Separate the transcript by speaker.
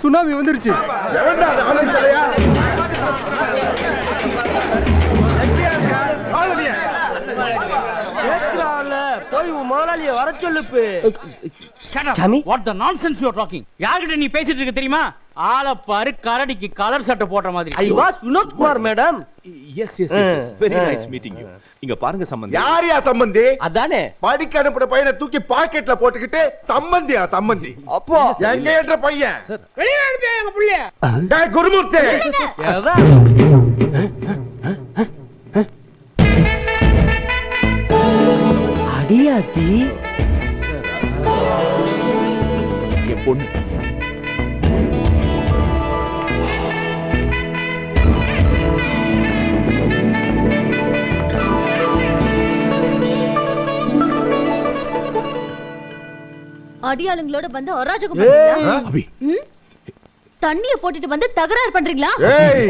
Speaker 1: Tsunami வந்துருச்சு.
Speaker 2: எவன்டா அது ஆலோசனையா?
Speaker 1: போய் முதலாளிய வர சொல்லுப்பு.
Speaker 3: What the nonsense you are talking? யார்கிட்ட நீ பேசிட்டு இருக்க தெரியுமா? ஆள பாரு, கரடிக்கு கலர் சட்டை போட்ட மாதிரி.
Speaker 1: I was Vinod Kumar madam.
Speaker 4: Yes. Very nice meeting you. இங்க பாருங்க சம்பந்தி.
Speaker 2: யாரியா சம்பந்தி?
Speaker 1: அதானே
Speaker 2: படிக்க அனுப்புற பையனை தூக்கி பாக்கெட்ல போட்டுக்கிட்டு சம்பந்தியா சம்பந்தி?
Speaker 1: அப்போ
Speaker 2: எங்க ஏற்ற பையன்?
Speaker 3: வெளிய அனுப்பியா எங்க புள்ளைய?
Speaker 2: டேய் குருமூர்த்தி.
Speaker 1: அடியாத்தி
Speaker 4: என் பொண்ணு.
Speaker 5: அடியாளுங்களோட வந்து அராஜகம் பண்றீங்களா?
Speaker 4: அபி
Speaker 5: தண்ணிய போட்டுட்டு வந்து தகராறு பண்றீங்களா?
Speaker 2: ஏய்